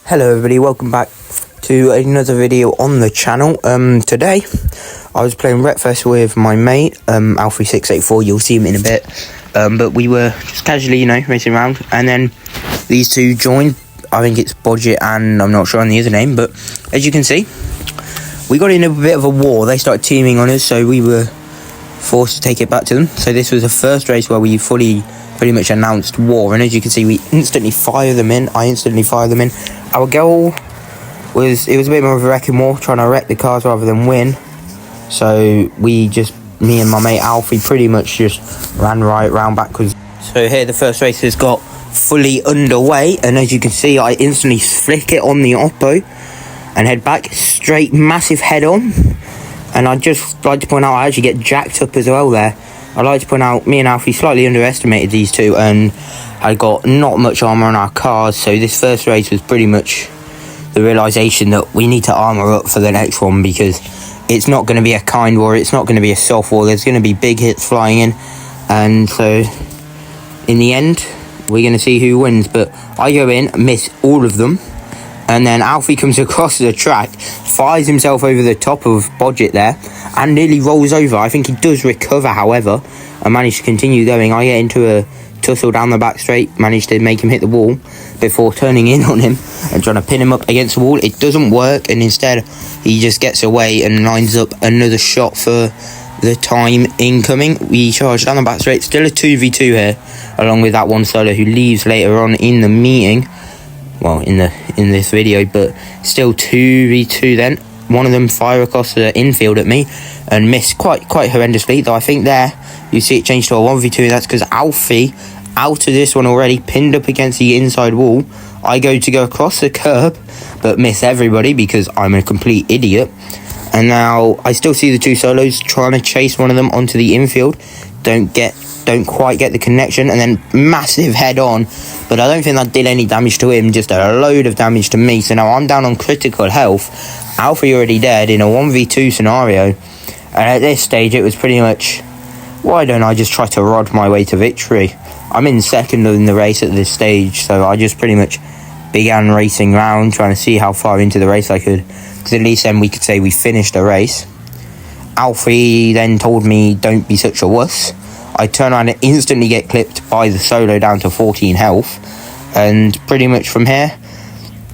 Hello everybody, welcome back to another video on the channel. Today I was playing Wreckfest with my mate, Alfie684, you'll see him in a bit. But we were just casually, racing around, and then these two joined. I think it's Budget and I'm not sure on the other name, but as you can see, we got in a bit of a war. They started teaming on us, so we were forced to take it back to them. So this was the first race where we pretty much announced war, and as you can see, we instantly fire them in. I instantly fire them in. Our goal was, it was a bit more of a wrecking war, trying to wreck the cars rather than win. So me and my mate Alfie pretty much just ran right round backwards. So here the first race has got fully underway, and as you can see, I instantly flick it on the Oppo and head back straight, massive head on. And I'd just like to point out, I actually get jacked up as well there. I'd like to point out, me and Alfie slightly underestimated these two, and I got not much armour on our cars, so this first race was pretty much the realisation that we need to armour up for the next one, because it's not going to be a kind war, it's not going to be a soft war, there's going to be big hits flying in, and so in the end, we're going to see who wins. But I go in, miss all of them, and then Alfie comes across the track, fires himself over the top of Budget there, and nearly rolls over. I think he does recover, however, and managed to continue going. I get into a tussle down the back straight, managed to make him hit the wall before turning in on him and trying to pin him up against the wall. It doesn't work, and instead he just gets away and lines up another shot for the time incoming. We charge down the back straight, still a 2v2 here, along with that one solo who leaves later on in the meeting. Well, in this video, but still 2v2 then. One of them fire across the infield at me and miss quite horrendously, though I think there you see it change to a 1v2. That's because Alfie, out of this one already, pinned up against the inside wall. I go across the curb, but miss everybody because I'm a complete idiot. And now I still see the two solos trying to chase one of them onto the infield. Don't quite get the connection, and then massive head on, but I don't think that did any damage to him, just a load of damage to me. So now I'm down on critical health. Alfie already dead in a 1v2 scenario, and at this stage it was pretty much, why don't I just try to rod my way to victory? I'm in second in the race at this stage, so I just pretty much began racing around, trying to see how far into the race I could, because at least then we could say we finished the race. Alfie then told me, don't be such a wuss. I turn around and instantly get clipped by the solo down to 14 health. And pretty much from here,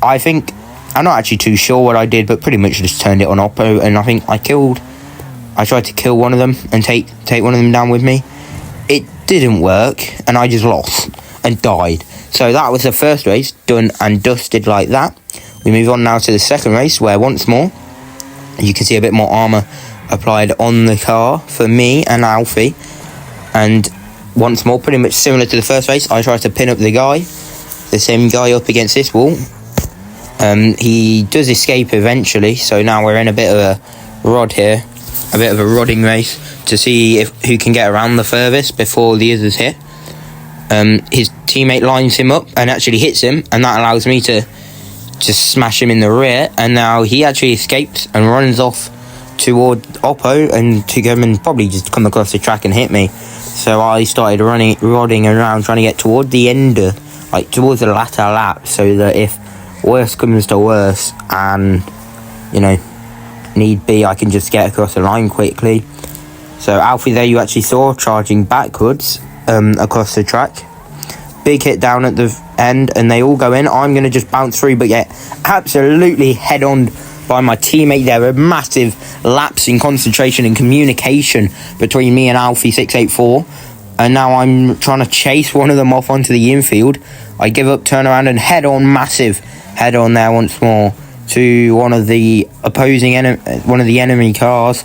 I think, I'm not actually too sure what I did, but pretty much just turned it on Oppo. And I think I tried to kill one of them and take one of them down with me. It didn't work, and I just lost and died. So that was the first race, done and dusted like that. We move on now to the second race, where once more, you can see a bit more armour applied on the car for me and Alfie. And once more, pretty much similar to the first race, I tried to pin up the same guy up against this wall. He does escape eventually, so now we're in a bit of a rod here, a bit of a rodding race to see who can get around the furthest before the others hit. His teammate lines him up and actually hits him, and that allows me to just smash him in the rear, and now he actually escapes and runs off toward Oppo and to come and probably just come across the track and hit me. So I started rodding around trying to get toward the end, towards the latter lap, so that if worse comes to worse and, need be, I can just get across the line quickly. So Alfie there you actually saw charging backwards across the track. Big hit down at the end, and they all go in. I'm going to just bounce through, but get absolutely head-on by my teammate there. A massive lapse in concentration and communication between me and Alfie684, and now I'm trying to chase one of them off onto the infield. I give up, turn around, and head on, massive head on there once more to one of the enemy cars.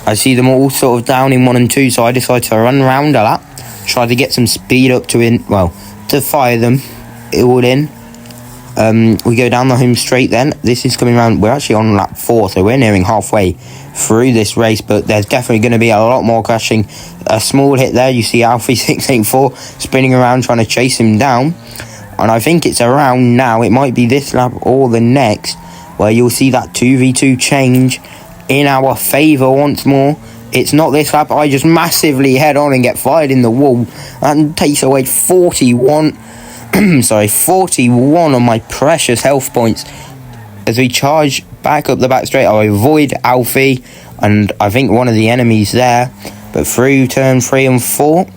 I see them all sort of down in 1 and 2, so I decide to run round a lap, try to get some speed up to fire them all in. We go down the home straight then. This is coming around, we're actually on lap 4, so we're nearing halfway through this race, but there's definitely going to be a lot more crashing. A small hit there, you see Alfie684 spinning around trying to chase him down, and I think it's around now, it might be this lap or the next, where you'll see that 2v2 change in our favour once more. It's not this lap, I just massively head on and get fired in the wall, and takes away 41 sorry, 41 on my precious health points. As we charge back up the back straight, I avoid Alfie and I think one of the enemies there. But through turn 3 and 4,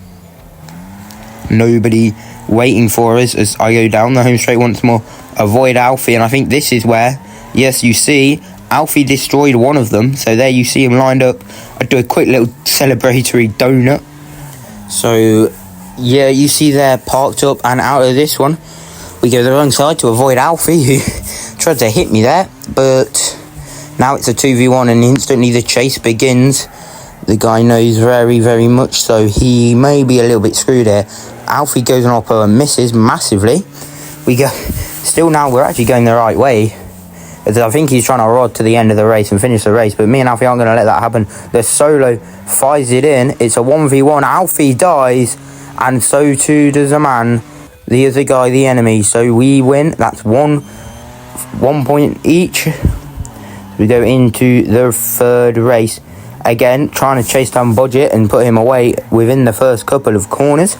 nobody waiting for us as I go down the home straight once more, avoid Alfie, and I think this is where, yes, you see, Alfie destroyed one of them, so there you see him lined up. I do a quick little celebratory donut. So, yeah, you see there, parked up, and out of this one, we go the wrong side to avoid Alfie, who tried to hit me there, but now it's a 2v1, and instantly the chase begins. The guy knows very, very much, so he may be a little bit screwed here. Alfie goes on upper and misses massively. We go, still now we're actually going the right way. As I think he's trying to rod to the end of the race and finish the race, but me and Alfie aren't going to let that happen. The solo fires it in. It's a 1v1. Alfie dies, and so too does a man. The other guy, the enemy. So we win. That's one point each. We go into the third race. Again, trying to chase down Budget and put him away within the first couple of corners.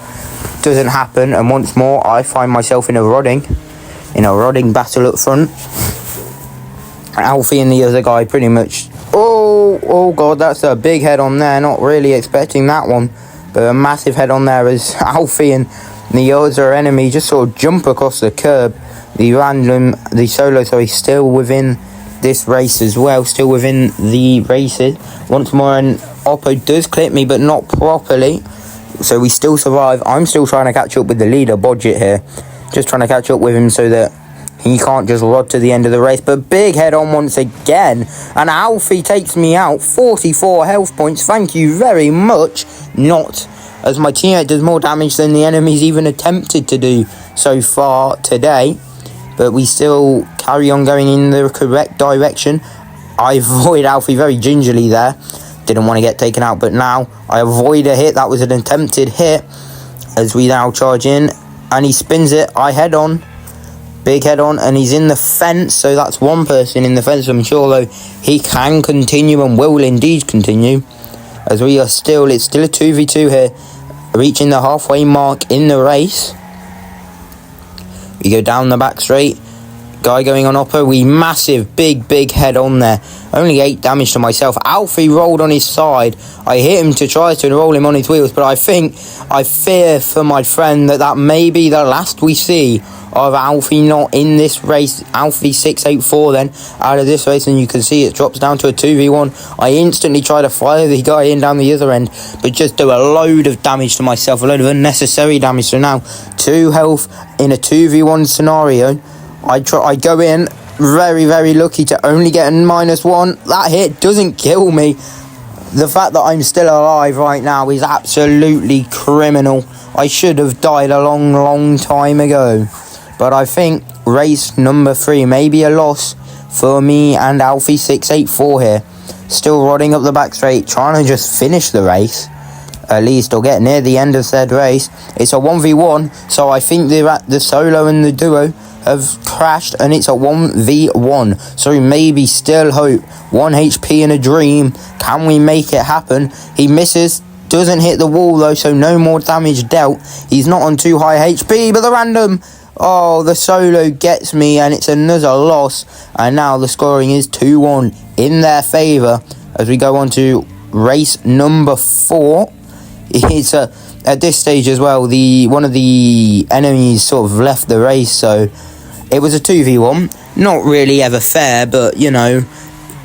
Doesn't happen, and once more I find myself in a rodding battle up front. Alfie and the other guy pretty much, oh god, that's a big head on there. Not really expecting that one, but a massive head on there as Alfie and the other enemy just sort of jump across the curb. The solo, so he's still within this race as well, still within the races. Once more, and Oppo does clip me, but not properly, so we still survive. I'm still trying to catch up with the leader, Budget, here. Just trying to catch up with him so that he can't just rod to the end of the race. But big head on once again, and Alfie takes me out. 44 health points, thank you very much. Not, as my teammate does more damage than the enemy's even attempted to do so far today. But we still carry on going in the correct direction. I avoid Alfie very gingerly there. Didn't want to get taken out, but now I avoid a hit. That was an attempted hit. As we now charge in, and he spins it. I head on. Big head on, and he's in the fence. So that's one person in the fence. I'm sure, though, he can continue and will indeed continue. As we are still, it's still a 2v2 here. Reaching the halfway mark in the race. We go down the back straight. Guy going on upper. We massive, big head on there. Only 8 damage to myself. Alfie rolled on his side. I hit him to try to roll him on his wheels, but I fear for my friend that may be the last we see of Alfie not in this race. Alfie 684 then out of this race, and you can see it drops down to a 2v1. I instantly try to fire the guy in down the other end, but just do a load of damage to myself, a load of unnecessary damage. So now 2 health in a 2v1 scenario. I go in, very lucky to only get a -1. That hit doesn't kill me. The fact that I'm still alive right now is absolutely criminal. I should have died a long time ago. But I think race number 3 may be a loss for me and Alfie 684 here. Still rodding up the back straight, trying to just finish the race, at least, or get near the end of said race. It's a 1v1, so I think the solo and the duo have crashed, and it's a 1v1. So maybe still hope. 1 HP in a dream. Can we make it happen? He misses. Doesn't hit the wall though, so no more damage dealt. He's not on too high HP, but the random... Oh, the solo gets me, and it's another loss. And now the scoring is 2-1 in their favour. As we go on to race number 4. It's at this stage as well, one of the enemies sort of left the race, so it was a 2v1. Not really ever fair, but, you know,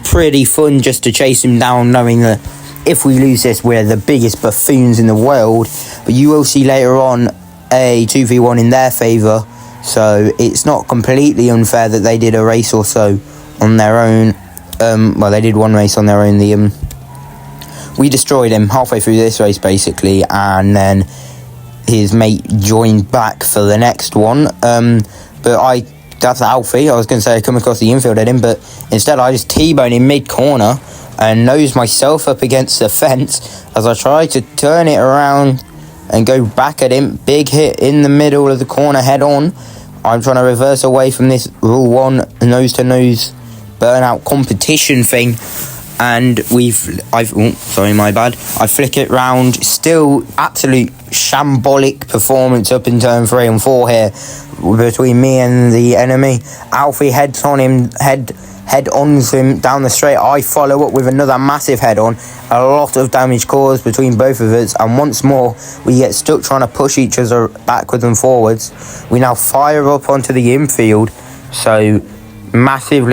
pretty fun just to chase him down, knowing that if we lose this, we're the biggest buffoons in the world. But you will see later on a 2v1 in their favour, so it's not completely unfair that they did a race or so on their own. Well, they did one race on their own. We destroyed him halfway through this race, basically, and then his mate joined back for the next one. But that's Alfie. I was going to say I come across the infield at him, but instead I just T-boned him mid-corner and nosed myself up against the fence as I tried to turn it around and go back at him. Big hit in the middle of the corner head on. I'm trying to reverse away from this Rule 1 nose-to-nose burnout competition thing, and sorry, my bad. I flick it round. Still absolute shambolic performance up in turn 3 and 4 here between me and the enemy. Alfie heads on him, head-ons him down the straight. I follow up with another massive head-on. A lot of damage caused between both of us, and once more we get stuck trying to push each other backwards and forwards. We now fire up onto the infield, so massive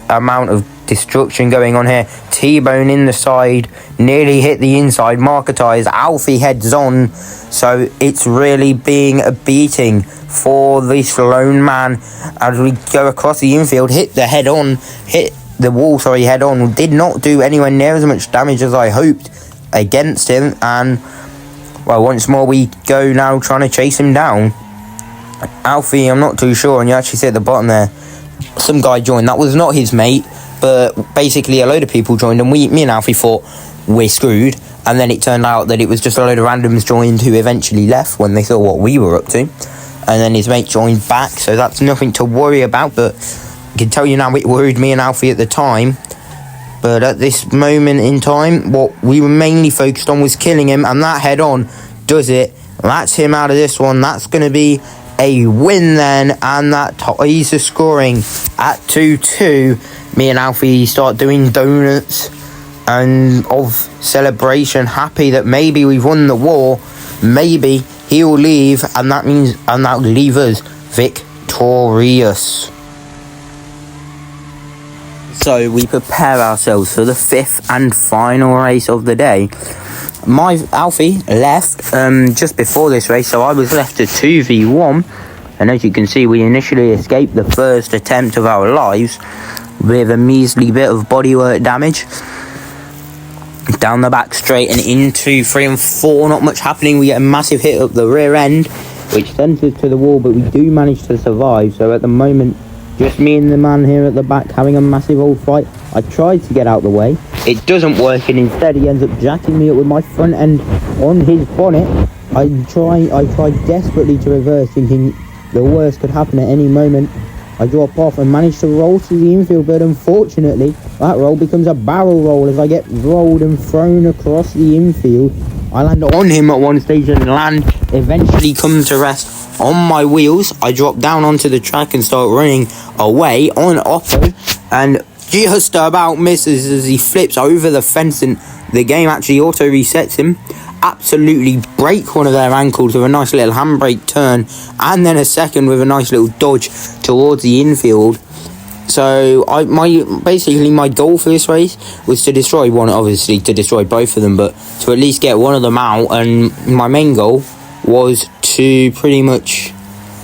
amount of destruction going on here. T-bone in the side, nearly hit the inside, marketized. Alfie heads on, so it's really being a beating for this lone man as we go across the infield. Hit the wall head on. Did not do anywhere near as much damage as I hoped against him, and well, once more we go now trying to chase him down. Alfie, I'm not too sure, and you actually see at the bottom there, some guy joined. That was not his mate, but basically a load of people joined, and me and Alfie thought we're screwed, and then it turned out that it was just a load of randoms joined who eventually left when they saw what we were up to, and then his mate joined back, so that's nothing to worry about. But I can tell you now, it worried me and Alfie at the time, but at this moment in time, what we were mainly focused on was killing him, and that head-on does it. That's him out of this one. That's going to be a win then, and that ties the scoring at 2-2. Me and Alfie start doing donuts and of celebration, happy that maybe we've won the war. Maybe he'll leave, and that will leave us victorious. So we prepare ourselves for the 5th and final race of the day. My Alfie left just before this race, so I was left to 2v1, and as you can see, we initially escaped the first attempt of our lives with a measly bit of bodywork damage. Down the back straight and into 3 and 4, not much happening. We get a massive hit up the rear end, which sends us to the wall, but we do manage to survive. So at the moment, just me and the man here at the back having a massive old fight. I tried to get out the way. It doesn't work, and instead he ends up jacking me up with my front end on his bonnet. I tried desperately to reverse, thinking the worst could happen at any moment. I drop off and manage to roll through the infield, but unfortunately that roll becomes a barrel roll as I get rolled and thrown across the infield. I land on him at one stage, and land eventually comes to rest on my wheels. I drop down onto the track and start running away on Oppo, and just about misses as he flips over the fence, and the game actually auto resets him. Absolutely break one of their ankles with a nice little handbrake turn, and then a second with a nice little dodge towards the infield. So my goal for this race was to destroy one, obviously to destroy both of them, but to at least get one of them out. And my main goal was to pretty much,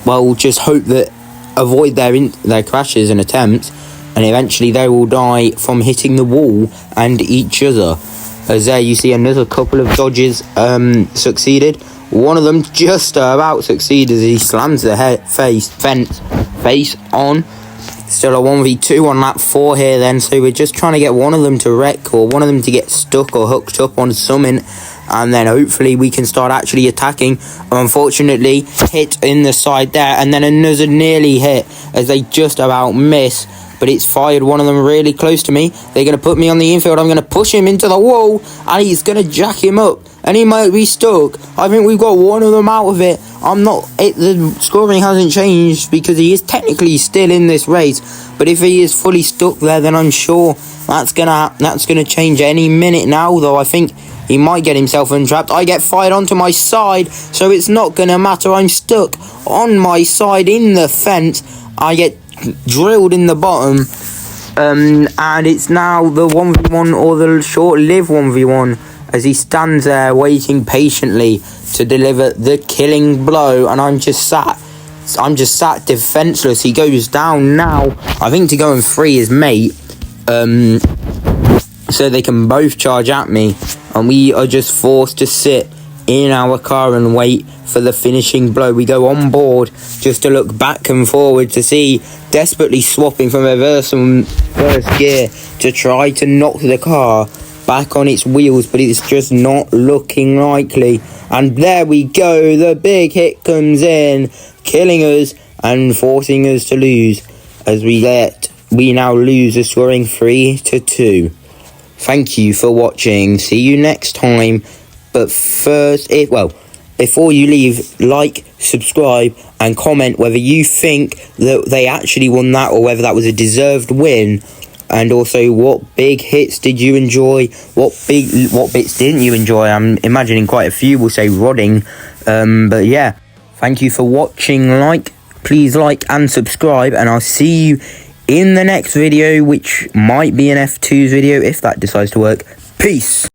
well, just hope that avoid their crashes and attempts, and eventually they will die from hitting the wall and each other. As there you see another couple of dodges succeeded. One of them just about succeeded as he slams the face on. Still a 1v2 on lap 4 here then, so we're just trying to get one of them to wreck, or one of them to get stuck or hooked up on something, and then hopefully we can start actually attacking. Unfortunately, hit in the side there, and then another nearly hit as they just about miss. But it's fired one of them really close to me. They're going to put me on the infield. I'm going to push him into the wall, and he's going to jack him up, and he might be stuck. I think we've got one of them out of it. The scoring hasn't changed because he is technically still in this race. But if he is fully stuck there, then I'm sure that's gonna change any minute now. Though I think he might get himself entrapped. I get fired onto my side, so it's not gonna matter. I'm stuck on my side in the fence. I get drilled in the bottom, and it's now the 1v1, or the short-lived 1v1, as he stands there waiting patiently to deliver the killing blow, and I'm just sat defenseless. He goes down now, I think, to go and free his mate, so they can both charge at me, and we are just forced to sit in our car and wait for the finishing blow. We go on board just to look back and forward to see, desperately swapping from reverse and first gear to try to knock the car back on its wheels, but it's just not looking likely. And there we go, the big hit comes in, killing us and forcing us to lose, as we now lose the scoring 3-2. thank you for watching. See you next time. But first, before you leave, like, subscribe, and comment whether you think that they actually won that or whether that was a deserved win. And also, what big hits did you enjoy? What bits didn't you enjoy? I'm imagining quite a few will say rodding. But yeah, thank you for watching. Please like and subscribe, and I'll see you in the next video, which might be an F2's video if that decides to work. Peace.